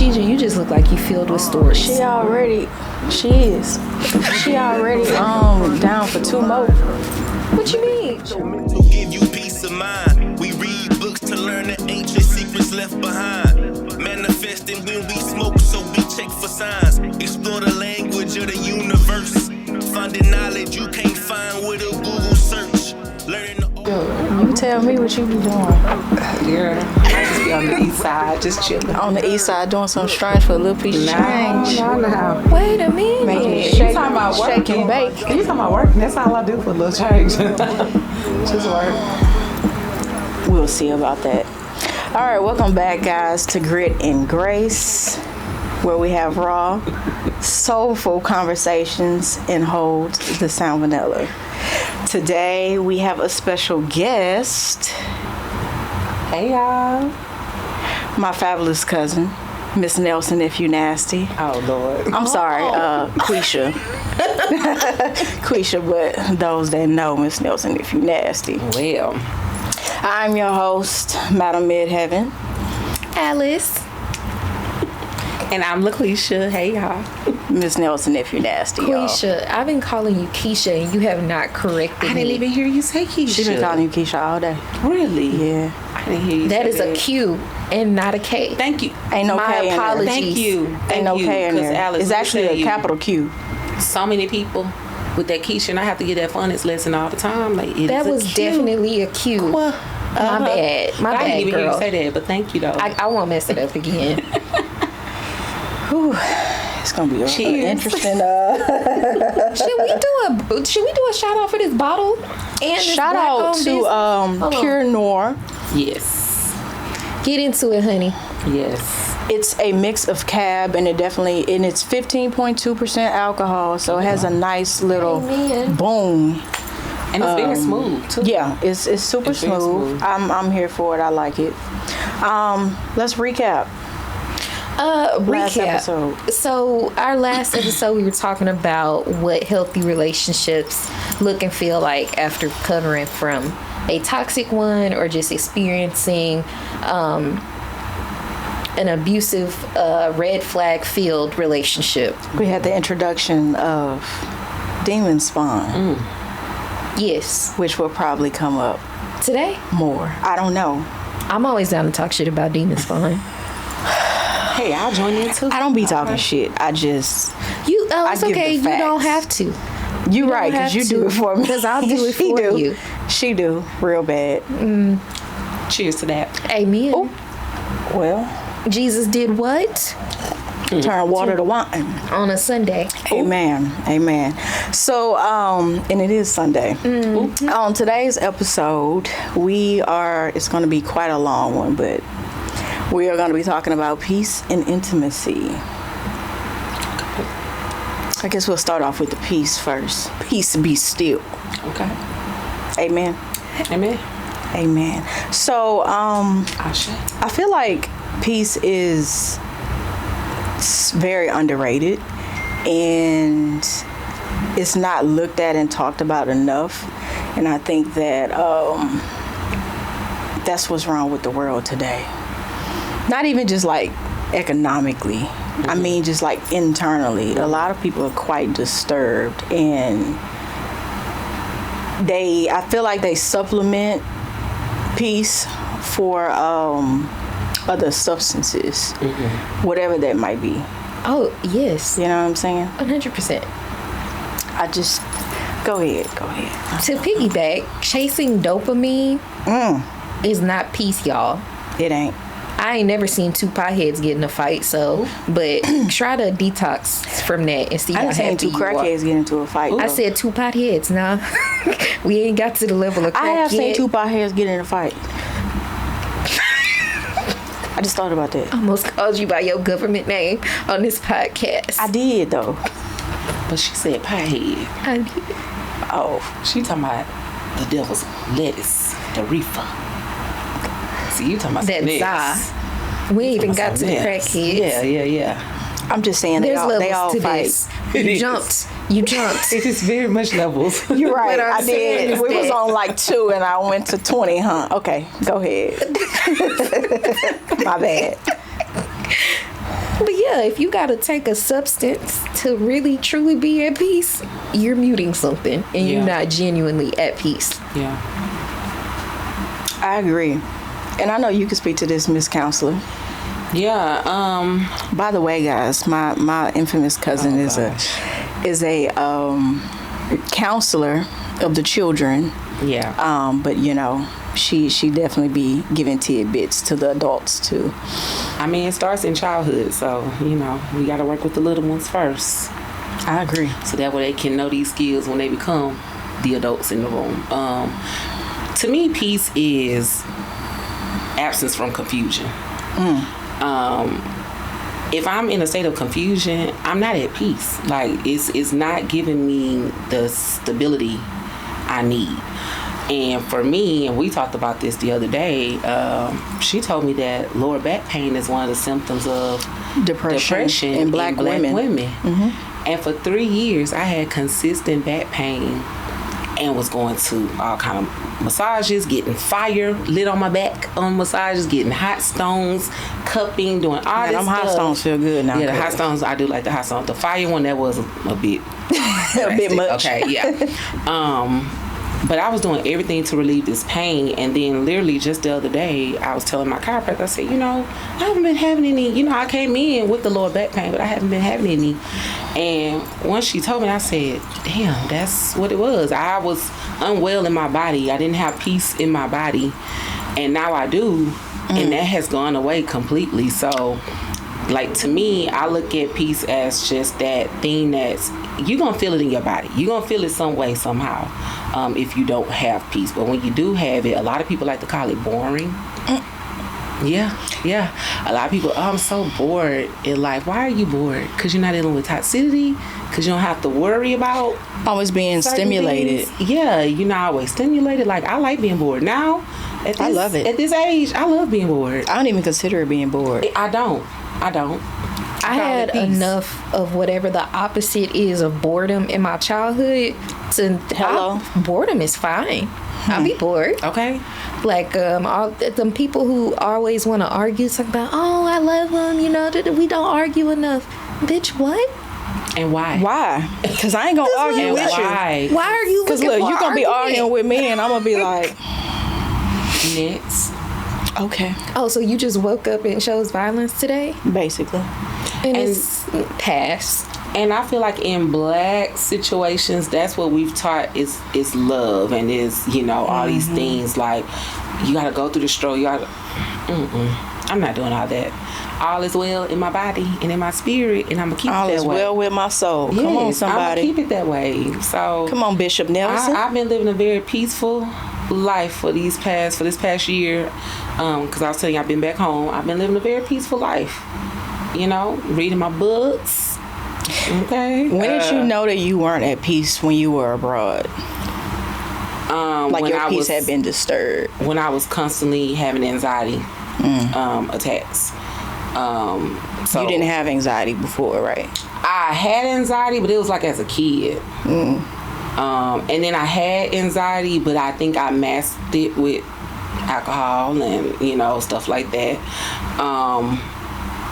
Keisha, you just look like you filled with stories. She is. She already down for 2 more. What you mean? To give you peace of mind. We read books to learn the ancient secrets left behind. Manifesting when we smoke, so we check for signs. Explore the language of the universe. Finding knowledge you can't find with a Google search. Learning the You tell me what you be doing. Girl, I just be on the east side, just chilling. On the east side doing something strange for a little piece of change. No. Wait a minute. You talking about working? Shake and bake. You talking about working? That's all I do for a little change. Just work. We'll see about that. All right, welcome back, guys, to Grit and Grace, where we have raw, soulful conversations and hold the sound vanilla. Today, we have a special guest. Hey, y'all. My fabulous cousin, Miss Nelson, if you nasty. Oh, Lord. I'm sorry, Quisha. Quisha, but those that know Miss Nelson, if you nasty. Well, I'm your host, Madam Midheaven. Alice. and I'm LaQuisha. Hey, y'all. Miss Nelson, if you nasty, y'all. Quisha, I've been calling you Keisha and you have not corrected me. I didn't even hear you say Keisha. She's been calling you Keisha all day. Really? Yeah. I didn't hear you That say is a Q and not a K. Thank you. Ain't no My K in there. apologies. Thank you. Ain't no K in there. Alice, It's let me actually tell a you, capital Q. So many people with that Keisha, and I have to get that phonics lesson all the time. Like That was definitely a Q. Well, My bad. My I bad, didn't even hear girl. you say that, but thank you though. I won't mess it up again. Whew. It's gonna be interesting. Should we do a shout out for this bottle? And this Shout out to Pure Noire. Yes. Get into it, honey. Yes. It's a mix of cab and it's 15.2% alcohol, so it has a nice little Amen. boom. And it's very smooth too. Yeah, it's super It's very smooth. smooth. I'm here for it. I like it. Let's recap. Last Recap. episode. So our last episode, we were talking about what healthy relationships look and feel like after recovering from a toxic one or just experiencing an abusive, red flag filled relationship. We had the introduction of Demon Spawn, Yes. which will probably come up Today, more. I don't know. I'm always down to talk shit about Demon Spawn. Hey, I'll join in too. I don't be talking shit. I just It's give okay. the You don't facts. have to. you right have because you do to, it for me. because I'll do it She for do. you. She do real bad. Cheers to that. Amen. Oh. Well, Jesus did what? turn water to wine. On a Sunday. Amen. Amen. So, and it is Sunday. On today's episode, it's going to be quite a long one, but we are going to be talking about peace and intimacy. I guess we'll start off with the peace first. Peace be still. Okay. Amen. Amen. Amen. So, Ashe. I feel like peace is very underrated and it's not looked at and talked about enough. And I think that that's what's wrong with the world today. Not even just like economically. I mean, just like internally. A lot of people are quite disturbed and I feel like they supplement peace for other substances, whatever that might be. Oh, yes. You know what I'm saying? 100%. I just go ahead. To piggyback, chasing dopamine is not peace, y'all. It ain't. I ain't never seen two potheads get in a fight, but try to detox from that and see I how done seen happy two you are. crackheads get into a fight. I though. said two potheads, nah. We ain't got to the level of crack I have seen yet. two potheads get in a fight. I just thought about that. Almost called you by your government name on this podcast. I did though. But she said piehead. I did. Oh, She talking about the devil's lettuce, the reefer. See, you talking about That some za. mess. We ain't even got to the Yes. crackheads. Yeah. I'm just saying There's they all levels to fight. this. It You is. jumped. You jumped. It is very much levels. You're right. What I'm I saying did. is We was that- on like 2 and I went to 20, huh? Okay, go ahead. My bad. But yeah, if you gotta take a substance to really truly be at peace, you're muting something and you're not genuinely at peace. Yeah. I agree. And I know you can speak to this, Miss Counselor. Yeah. By the way, guys, my infamous cousin is a counselor of the children. Yeah. But you know, she definitely be giving tidbits to the adults too. I mean, it starts in childhood, so you know we got to work with the little ones first. I agree. So that way they can know these skills when they become the adults in the room. To me, peace is absence from confusion. If I'm in a state of confusion, I'm not at peace. Like it's not giving me the stability I need. And for me, and we talked about this the other day, she told me that lower back pain is one of the symptoms of depression in black women. Mm-hmm. And for 3 years, I had consistent back pain and was going to all kind of massages, getting fire lit on my back on massages, getting hot stones, cupping, doing all this them stuff. hot stones feel good now. Yeah, the hot stones, I do like the hot stones. The fire one, that was a bit a bit much. Okay, yeah. But I was doing everything to relieve this pain, and then literally just the other day, I was telling my chiropractor, I said, you know, I haven't been having any, you know, I came in with the lower back pain, but I haven't been having any. And once she told me, I said, damn, that's what it was. I was unwell in my body. I didn't have peace in my body, and now I do, and that has gone away completely. So, like, to me, I look at peace as just that thing that's, you're going to feel it in your body. You're going to feel it some way, somehow, if you don't have peace. But when you do have it, a lot of people like to call it boring. Yeah. A lot of people, oh, I'm so bored in life. Why are you bored? Because you're not dealing with toxicity? Because you don't have to worry about always being stimulated. Things? Yeah, you're not always stimulated. Like, I like being bored. Now, I love it. At this age, I love being bored. I don't even consider it being bored. I don't. I had enough of whatever the opposite is of boredom in my childhood boredom is fine. I'll be bored. Okay. Like all them people who always want to argue something about, oh, I love them, you know, we don't argue enough. Bitch, what? And why? Why? Because I ain't gonna argue with you. Why are you? Because look, you're gonna be arguing with me, and I'm gonna be like, next. Okay. Oh, so you just woke up and chose violence today? Basically. And it's past. And I feel like in black situations, that's what we've taught is love and is, you know, all these things. Like, you got to go through the struggle. You got to... I'm not doing all that. All is well in my body and in my spirit, and I'm going to keep it that way. All is well with my soul. Yes, come on, somebody. I'm going to keep it that way. So come on, Bishop Nelson. I've been living a very peaceful life for this past year. Because I was telling you, I've been back home. I've been living a very peaceful life. You know, reading my books. Okay. When did you know that you weren't at peace when you were abroad? Like your peace had been disturbed. When I was constantly having anxiety attacks. So you didn't have anxiety before, right? I had anxiety, but it was like as a kid. And then I had anxiety, but I think I masked it with alcohol and, you know, stuff like that.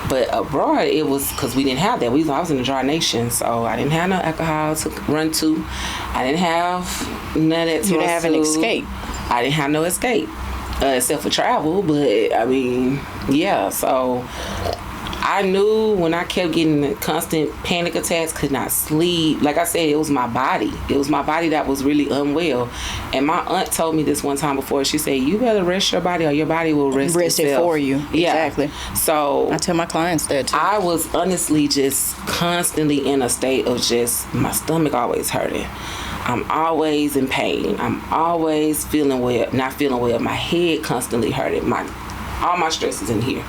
But abroad, it was because we didn't have that. I was in a dry nation, so I didn't have no alcohol to run to. I didn't have none of that to You didn't have an escape. I didn't have no escape, except for travel. But, I mean, yeah, so... I knew when I kept getting constant panic attacks, could not sleep. Like I said, it was my body. It was my body that was really unwell. And my aunt told me this one time before. She said, you better rest your body or your body will rest it for you. Yeah. Exactly. So I tell my clients that too. I was honestly just constantly in a state of just my stomach always hurting. I'm always in pain. I'm always feeling well, not feeling well. My head constantly hurting. All my stress is in here.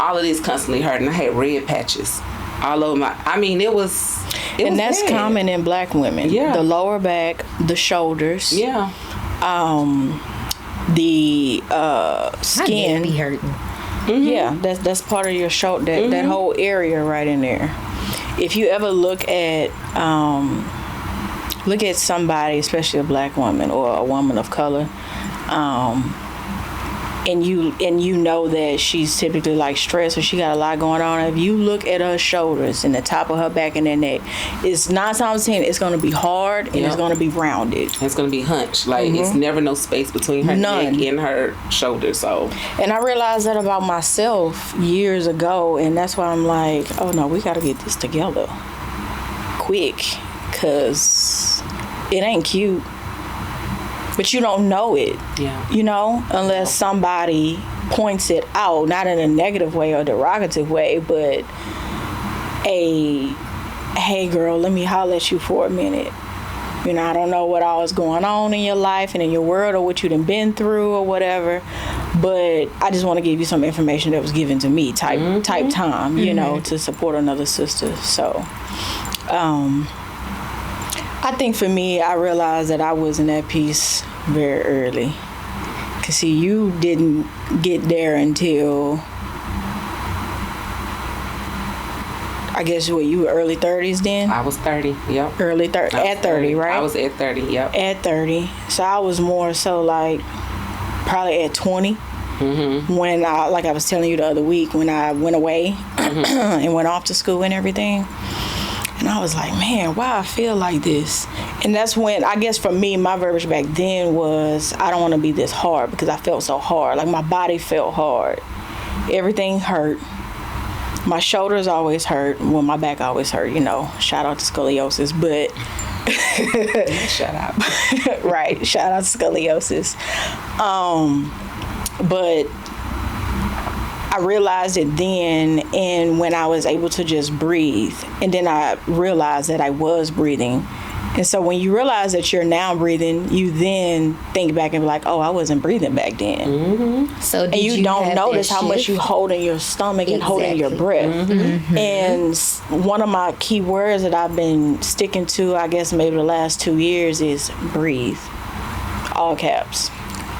All of this constantly hurting. I had red patches all over my... I mean, it was that's bad. common in black women. Yeah. The lower back, the shoulders. Yeah. The skin. Be hurting. Yeah, that's part of your shoulder. That whole area right in there. If you ever look at somebody, especially a black woman or a woman of color, and you know that she's typically like stressed or she got a lot going on, if you look at her shoulders and the top of her back and her neck, it's 9 times out of 10 it's going to be hard and it's going to be rounded. It's going to be hunched. Like it's never no space between her neck and her shoulder. So, and I realized that about myself years ago, and that's why I'm like, oh no, we got to get this together quick, because it ain't cute. But you don't know it, you know, unless somebody points it out, not in a negative way or derogative way, but hey girl, let me holler at you for a minute. You know, I don't know what all is going on in your life and in your world or what you done been through or whatever, but I just want to give you some information that was given to me type time, you know, to support another sister. So, I think for me, I realized that I wasn't at peace very early. Cause see, you didn't get there until, I guess, what, you were early 30s then? I was 30, yep. Early 30, at 30, right? I was at 30, yep. At 30. So I was more so like probably at 20. When like I was telling you the other week, when I went away and went off to school and everything. And I was like, man, why I feel like this? And that's when, I guess for me, my verbiage back then was, I don't want to be this hard, because I felt so hard. Like my body felt hard. Everything hurt. My shoulders always hurt. Well, my back always hurt, you know. Shout out to scoliosis, but... Shout out. Right, shout out to scoliosis. But I realized it then, and when I was able to just breathe, and then I realized that I was breathing. And so when you realize that you're now breathing, you then think back and be like, oh, I wasn't breathing back then. So and you don't notice how much you hold in your stomach and holding your breath. And one of my key words that I've been sticking to, I guess maybe the last 2 years, is breathe. All caps.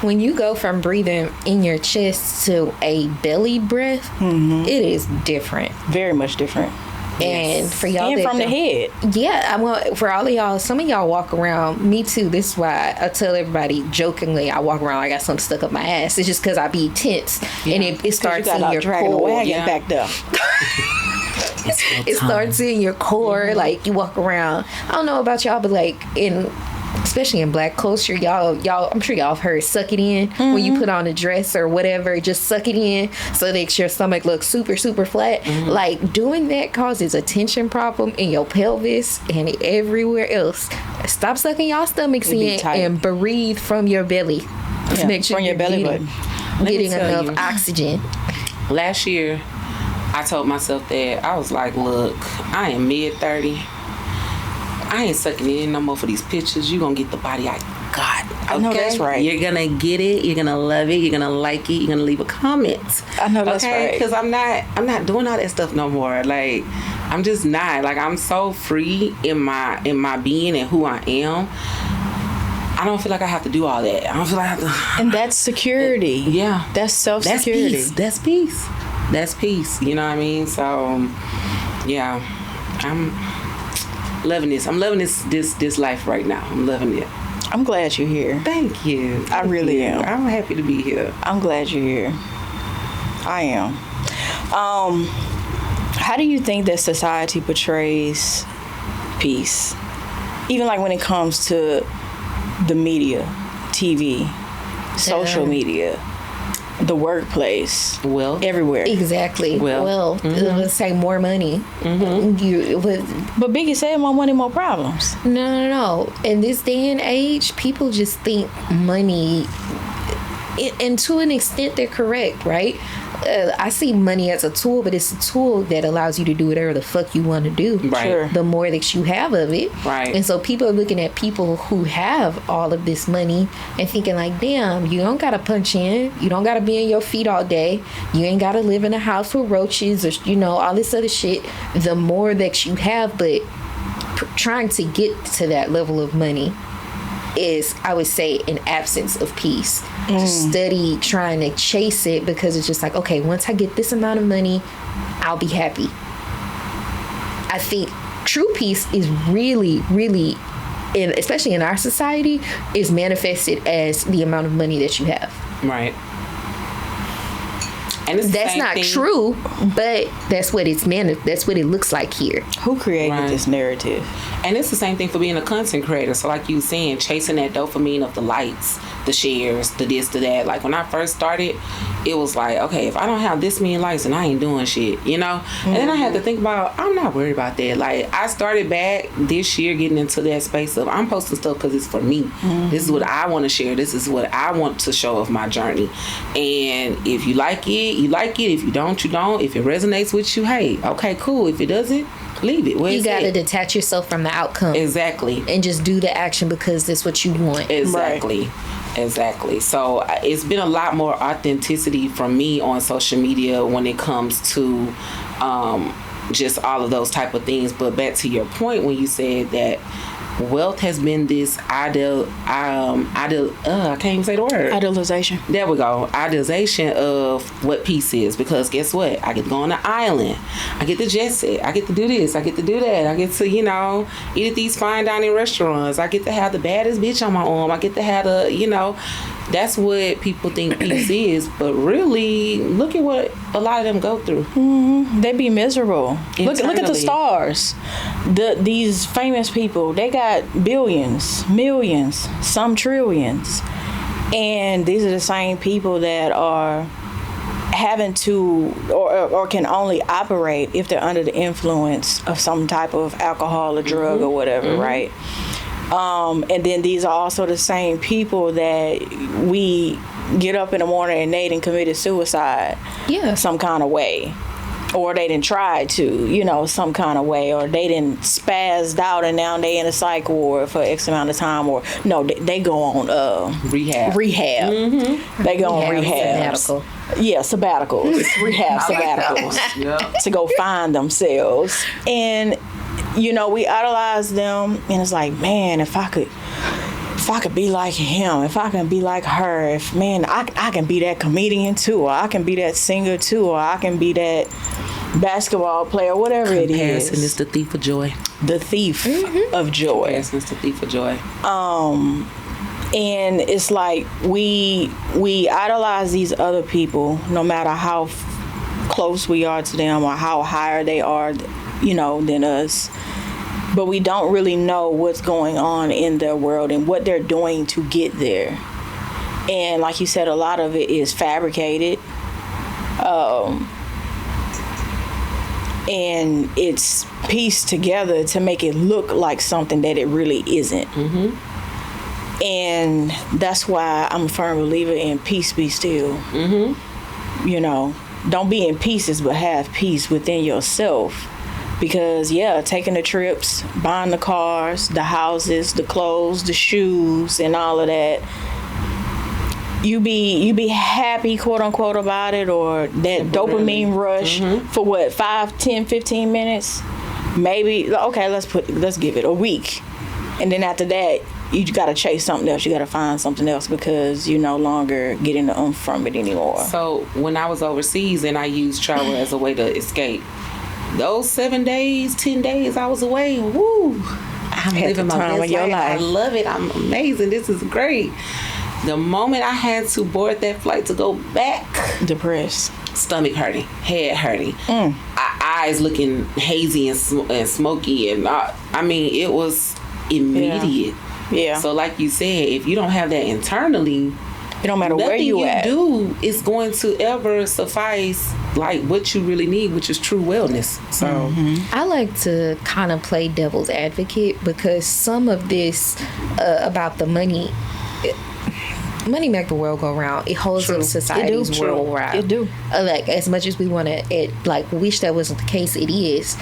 When you go from breathing in your chest to a belly breath, it is different. Very much different. And for y'all, and from the head. Yeah, I'm gonna, for all of y'all, some of y'all walk around, me too, this is why I tell everybody jokingly, I walk around like I got something stuck up my ass. It's just because I be tense. And it starts in your core. Back there. It starts in your core. Like you walk around, I don't know about y'all, but like especially in Black culture, y'all, I'm sure y'all have heard suck it in when you put on a dress or whatever. Just suck it in so that your stomach looks super, super flat. Like doing that causes a tension problem in your pelvis and everywhere else. Stop sucking y'all stomachs in and breathe from your belly. Yeah, make sure from your belly button. Getting enough oxygen. Last year, I told myself that I was like, look, I am mid-30. I ain't sucking in no more for these pictures. You gonna get the body I got. Okay? I know that's right. You're gonna get it. You're gonna love it. You're gonna like it. You're gonna leave a comment. I know that's right. Because I'm not doing all that stuff no more. Like I'm just not. Like I'm so free in my being and who I am. I don't feel like I have to do all that. I don't feel like I have to. And that's security. Yeah. That's self-security. That's peace. That's peace. You know what I mean? So, yeah, I'm loving this. I'm loving this life right now. I'm loving it. I'm glad you're here. Thank you. I really am. I'm happy to be here. I'm glad you're here. I am. How do you think that society portrays peace? Even like when it comes to the media, TV, social media, the workplace, everywhere. Exactly. Let's say more money. But Biggie said more money, more problems. No. In this day and age, people just think money, and to an extent, they're correct, right? I see money as a tool, but it's a tool that allows you to do whatever the fuck you want to do. Right. Sure. The more that you have of it. Right. And so people are looking at people who have all of this money and thinking like, damn, you don't got to punch in. You don't got to be on your feet all day. You ain't got to live in a house with roaches or, all this other shit. The more that you have, but trying to get to that level of money is, I would say, an absence of peace. Steady trying to chase it because it's just like, okay, once I get this amount of money, I'll be happy. I think true peace is really, really, especially in our society, is manifested as the amount of money that you have. Right. And it's the That's same not thing. true, but that's what that's what it looks like here. Who created Right. this narrative? And it's the same thing for being a content creator. So like you were saying, chasing that dopamine of the likes, the shares, the this, the that. Like when I first started, it was like, okay, if I don't have this many likes, then I ain't doing shit, you know? And then I had to think about, I'm not worried about that. Like I started back this year getting into that space of I'm posting stuff because it's for me. This is what I want to share. This is what I want to show of my journey. And if you like it, you like it. If you don't, you don't. If it resonates with you, hey, okay, cool. If it doesn't, leave it. Where You it's got to at. detach yourself from the outcome Exactly. and just do the action because that's what you want. Exactly. Exactly. So it's been a lot more authenticity from me on social media when it comes to just all of those type of things. But back to your point when you said that wealth has been this I can't even say the word. Idealization. There we go. Idealization of what peace is. Because guess what? I get to go on the island. I get to jet set. I get to do this. I get to do that. I get to, eat at these fine dining restaurants. I get to have the baddest bitch on my arm. I get to have that's what people think peace is. But really, look at what a lot of them go through. They be miserable. Look at the Internally. stars. These famous people, they got billions, millions, some trillions. And these are the same people that are having to or can only operate if they're under the influence of some type of alcohol or drug or whatever, right? And then these are also the same people that we get up in the morning and they done committed suicide some kind of way. Or they didn't try to, some kind of way. Or they didn't spazzed out and now they in a psych ward for X amount of time. Or, no, they go on Rehab. They go on rehab. Sabbatical. Yeah, sabbaticals. Rehab sabbaticals. To go find themselves. And, we idolize them. And it's like, man, if I could be like him, if I can be like her, I can be that comedian too, or I can be that singer too, or I can be that basketball player, whatever it Comparison is. is the thief of joy. The thief of joy. Comparison is the thief of joy. And it's like we idolize these other people, no matter how close we are to them or how higher they are, than us. But we don't really know what's going on in their world and what they're doing to get there. And like you said, a lot of it is fabricated. And it's pieced together to make it look like something that it really isn't. And that's why I'm a firm believer in peace be still. Don't be in pieces, but have peace within yourself. Because taking the trips, buying the cars, the houses, the clothes, the shoes, and all of that, you be happy, quote unquote, about it, or that dopamine rush for what, 5, 10, 15 minutes, maybe. Okay, let's give it a week, and then after that, you got to chase something else. You got to find something else because you're no longer getting the oomph from it anymore. So when I was overseas and I used travel as a way to escape. Those 7 days, 10 days I was away, woo! I'm living my best life. I love it. I'm amazing. This is great. The moment I had to board that flight to go back, depressed, stomach hurting, head hurting, eyes looking hazy and smoky, and it was immediate. Yeah. So like you said, if you don't have that internally, it don't matter where you at. Nothing you do is going to ever suffice like what you really need, which is true wellness. So I like to kind of play devil's advocate because some of this about the money make the world go round. It holds up society's world round. It do. Like as much as we want to, wish that wasn't the case, it is.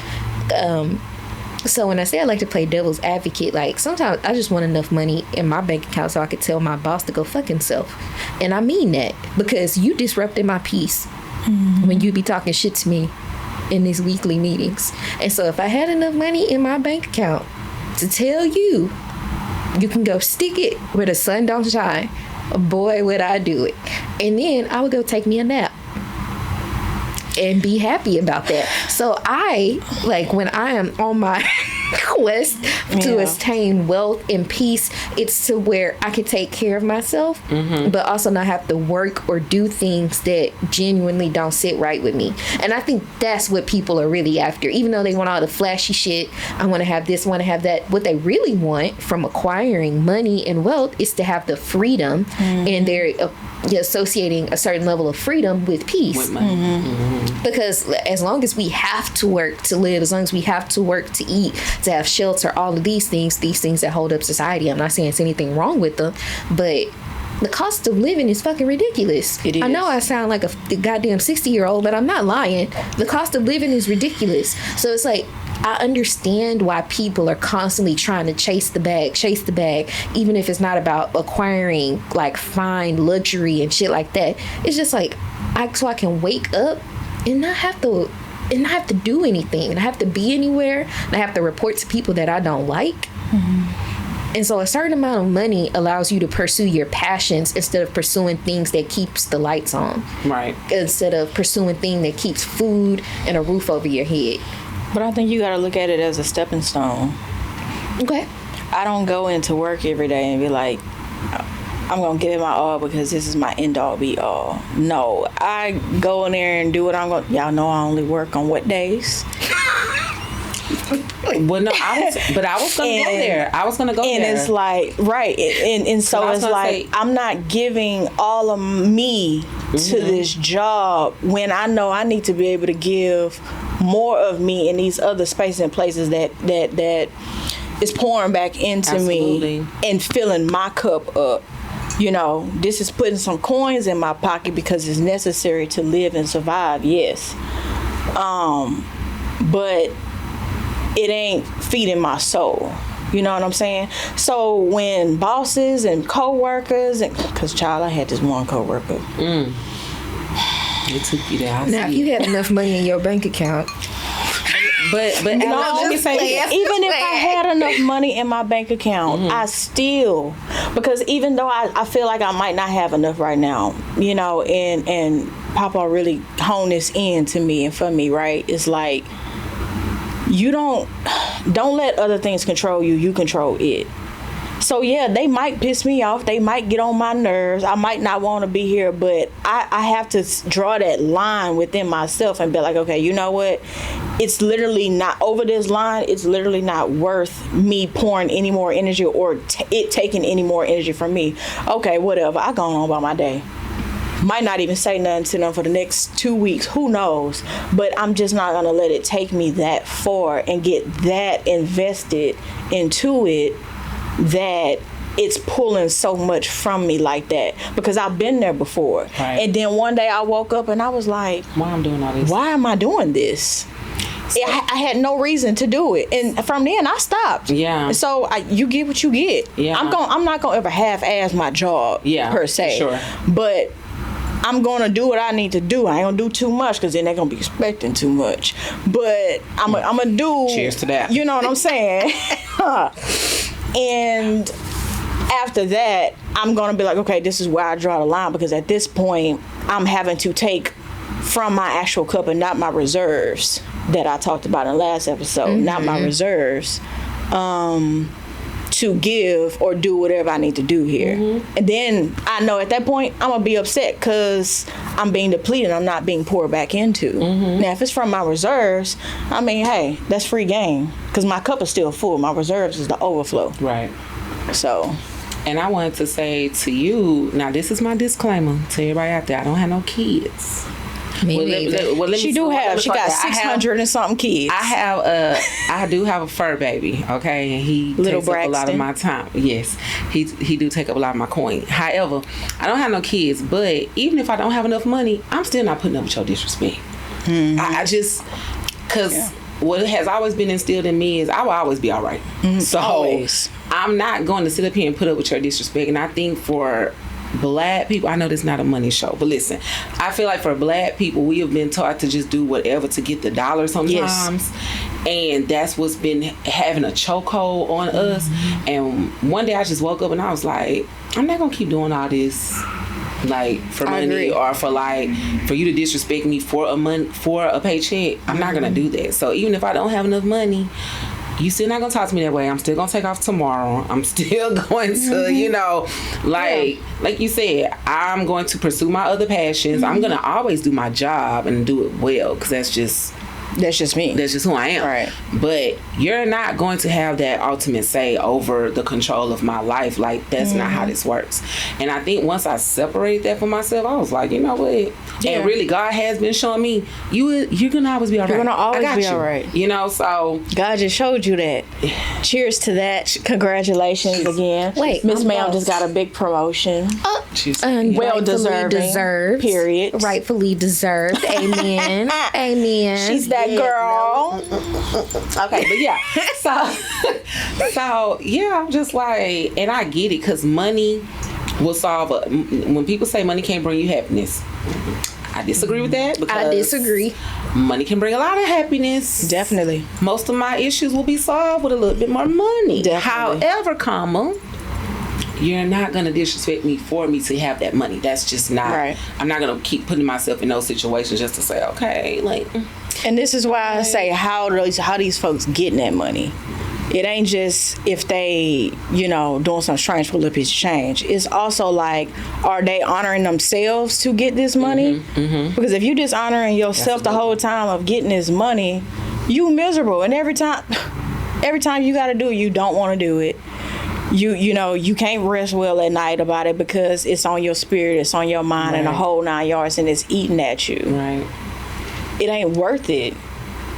So when I say I like to play devil's advocate, like sometimes I just want enough money in my bank account so I could tell my boss to go fuck himself. And I mean that because you disrupted my peace when you be talking shit to me in these weekly meetings. And so if I had enough money in my bank account to tell you, you can go stick it where the sun don't shine, boy, would I do it. And then I would go take me a nap and be happy about that. So I, like, when I am on my quest to attain wealth and peace. It's to where I can take care of myself, but also not have to work or do things that genuinely don't sit right with me. And I think that's what people are really after. Even though they want all the flashy shit, I want to have this, want to have that. What they really want from acquiring money and wealth is to have the freedom, and they're associating a certain level of freedom with peace. With money. Because as long as we have to work to live, as long as we have to work to eat, to have shelter, all of these things that hold up society. I'm not saying it's anything wrong with them, but the cost of living is fucking ridiculous. It is. I know I sound like a goddamn 60-year-old, but I'm not lying. The cost of living is ridiculous. So it's like, I understand why people are constantly trying to chase the bag, even if it's not about acquiring like fine luxury and shit like that. It's just like, so I can wake up and not have to do anything, and I have to be anywhere, and I have to report to people that I don't like. And so a certain amount of money allows you to pursue your passions instead of pursuing things that keeps the lights on. Right. Instead of pursuing things that keeps food and a roof over your head. But I think you got to look at it as a stepping stone. Okay. I don't go into work every day and be like, I'm going to give it my all because this is my end all be all. No, I go in there and do what I'm going to. Y'all know I only work on what days? Well, no, I was going to go there. I was going to go there. And it's like, right. And so it's like, I'm not giving all of me to this job when I know I need to be able to give more of me in these other spaces and places that is pouring back into me and filling my cup up. You know, this is putting some coins in my pocket because it's necessary to live and survive, yes. But it ain't feeding my soul. You know what I'm saying? So when bosses and co-workers, because child, I had this one co-worker. It took you there. Now, if you had enough money in your bank account. But let me say, even if I had enough money in my bank account, I still, because even though I feel like I might not have enough right now, you know, and Papa really honed this in to me and for me, right? It's like, you don't let other things control you. You control it. So yeah, they might piss me off. They might get on my nerves. I might not want to be here, but I have to draw that line within myself and be like, okay, you know what? It's literally not over this line. It's literally not worth me pouring any more energy or it taking any more energy from me. Okay, whatever. I go on about my day. Might not even say nothing to them for the next 2 weeks. Who knows? But I'm just not going to let it take me that far and get that invested into it that it's pulling so much from me like that, because I've been there before. Right. And then one day I woke up and I was like, why I'm doing all this? Why am I doing this? I had no reason to do it, and from then I stopped. Yeah. So you get what you get. Yeah. I'm not gonna ever half-ass my job. Yeah, per se. sure. But I'm gonna do what I need to do. I ain't gonna do too much because then they're gonna be expecting too much. But I'm gonna do. Cheers to that. You know what I'm saying? And after that, I'm gonna be like, okay, this is where I draw the line, because at this point, I'm having to take from my actual cup and not my reserves that I talked about in the last episode. Not my reserves. To give or do whatever I need to do here. And then I know at that point I'm gonna be upset because I'm being depleted. I'm not being poured back into. Now if it's from my reserves, I mean, hey, that's free game, because my cup is still full. My reserves is the overflow. Right. So, and I wanted to say to you, now this is my disclaimer to everybody out there, I don't have no kids. She got 600 and something kids. I do have a fur baby, okay, and he Little takes up a lot of Braxton. my time. Yes, he do take up a lot of my coin. However, I don't have no kids, but even if I don't have enough money, I'm still not putting up with your disrespect. I just, because what has always been instilled in me is I will always be all right. So Always. I'm not going to sit up here and put up with your disrespect. And I think for Black people, I know this is not a money show, but listen, I feel like for Black people, we have been taught to just do whatever to get the dollar sometimes. And that's what's been having a chokehold on us. And one day I just woke up and I was like, I'm not gonna keep doing all this, like, for money or for you to disrespect me for a paycheck. I'm not gonna do that. So even if I don't have enough money, you still not gonna talk to me that way. I'm still gonna take off tomorrow. I'm still going to, you know, like you said, I'm going to pursue my other passions. I'm gonna always do my job and do it well, because that's just me. That's just who I am. Right. But you're not going to have that ultimate say over the control of my life. Like, that's not how this works. And I think once I separated that from myself, I was like, you know what? Yeah. And really, God has been showing me, you're going to always be all right. You're going to always be all right. You know, so. God just showed you that. Cheers to that. Congratulations again. Wait, Miss Ma'am just got a big promotion. She's well deserved. Period. Rightfully deserved. Amen. Amen. She's that girl. Okay, but yeah. So yeah, I'm just like, and I get it, because money will solve when people say money can't bring you happiness, I disagree with that. Because I disagree. Money can bring a lot of happiness. Definitely. Most of my issues will be solved with a little bit more money. Definitely. However, you're not going to disrespect me for me to have that money. That's just not right. I'm not going to keep putting myself in those situations just to say, okay, like. And this is why I say, how these folks getting that money. It ain't just if they, doing some strange for a little piece of change. It's also like, are they honoring themselves to get this money? Because if you just honoring yourself the whole time of getting this money, you miserable. And every time you got to do it, you don't want to do it. You can't rest well at night about it, because it's on your spirit, it's on your mind, and the whole 9 yards, and it's eating at you. Right. It ain't worth it.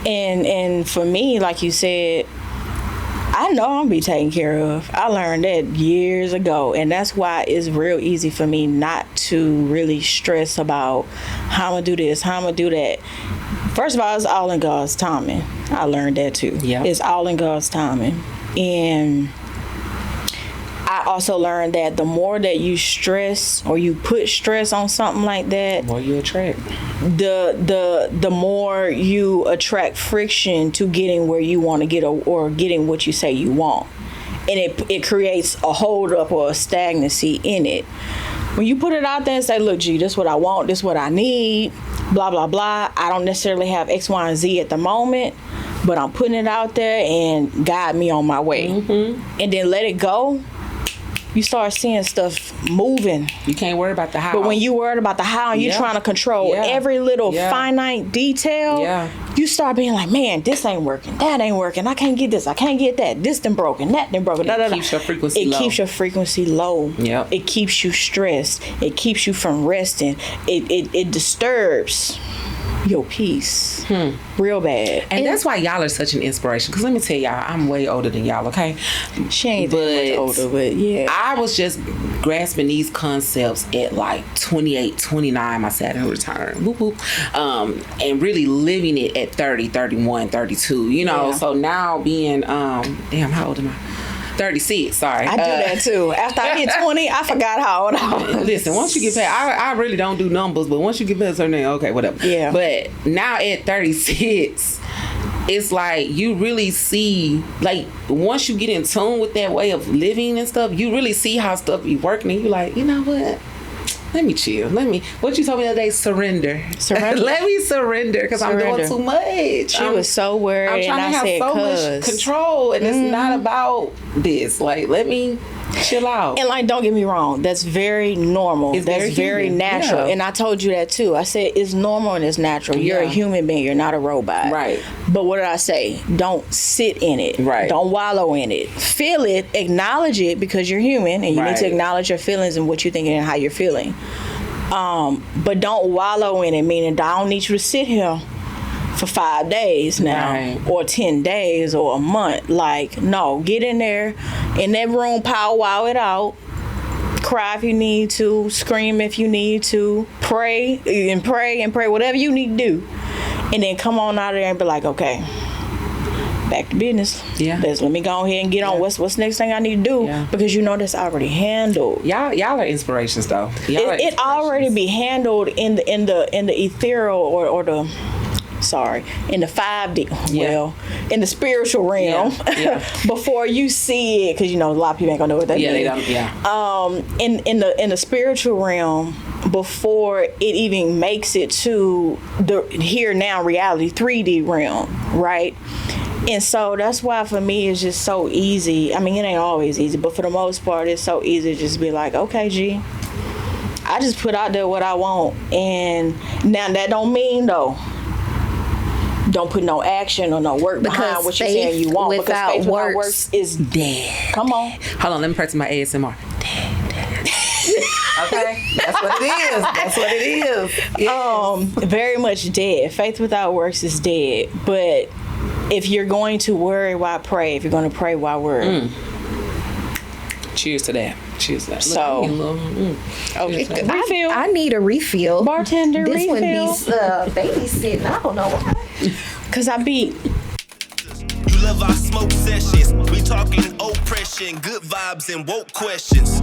And for me, like you said, I know I'm gonna be taken care of. I learned that years ago, and that's why it's real easy for me not to really stress about how I'm gonna do this, how I'm gonna do that. First of all, it's all in God's timing. I learned that too. Yeah. It's all in God's timing. And I also learned that the more that you stress or you put stress on something like that, the more you attract. The more you attract friction to getting where you want to get, or getting what you say you want. And it creates a hold up or a stagnancy in it. When you put it out there and say, look, G, this is what I want, this is what I need, blah, blah, blah. I don't necessarily have X, Y, and Z at the moment, but I'm putting it out there and guide me on my way. And then let it go. You start seeing stuff moving. You can't worry about the how. But when you worried about the how and you're trying to control every little finite detail, you start being like, man, this ain't working. That ain't working. I can't get this. I can't get that. This done broken. That done broken. It keeps your frequency low. It keeps your frequency low. Yep. It keeps you stressed. It keeps you from resting. It disturbs your peace real bad. And that's why y'all are such an inspiration, because let me tell y'all, I'm way older than y'all, okay? She ain't that much older, but yeah. I was just grasping these concepts at like 28, 29, my Saturn return, whoop, whoop. And really living it at 30, 31, 32, so now being damn, how old am I? 36, sorry. I do that too. After I hit 20, I forgot how old I was. Listen, once you get past, I really don't do numbers, but once you get past a certain age, okay, whatever. Yeah. But now at 36, it's like you really see, like, once you get in tune with that way of living and stuff, you really see how stuff be working, and you're like, you know what? Let me chill. What you told me the other day, surrender. Let me surrender, because I'm doing too much. She was so worried. I'm trying to have so much control, and it's not about this. Like, let me chill out. And like, don't get me wrong, that's very normal. That's very natural. Yeah. And I told you that too. I said it's normal and it's natural. You're a human being. You're not a robot. Right. But what did I say? Don't sit in it. Right. Don't wallow in it. Feel it. Acknowledge it, because you're human, and you need to acknowledge your feelings and what you're thinking and how you're feeling. But don't wallow in it, meaning I don't need you to sit here for 5 days now, or 10 days or a month. Like, no, get in there, in that room, powwow it out, cry if you need to, scream if you need to, pray, whatever you need to do, and then come on out of there and be like, okay, back to business. Let me go ahead and get on. What's the next thing I need to do? Because that's already handled. Y'all are inspirations, though. It already be handled in the ethereal or the in the 5D, in the spiritual realm, before you see it, because a lot of people ain't gonna know what that means. They don't. In the spiritual realm, before it even makes it to the here now reality 3D realm, right? And so that's why for me it's just so easy. I mean, it ain't always easy, but for the most part, it's so easy to just be like, okay, G, I just put out there what I want. And now that don't mean, though, don't put no action or no work behind what you're saying you want. Because faith without works is dead. Come on. Hold on, let me practice my ASMR. Okay, that's what it is. That's what it is. Yes. Very much dead. Faith without works is dead. But if you're going to worry, why pray? If you're going to pray, why worry? Cheers to that. Cheers to that. So, Okay, refill. I need a refill. Bartender, this refill. This one be babysitting. I don't know why. Because I be... You love our smoke sessions. We talking oppression, good vibes and woke questions.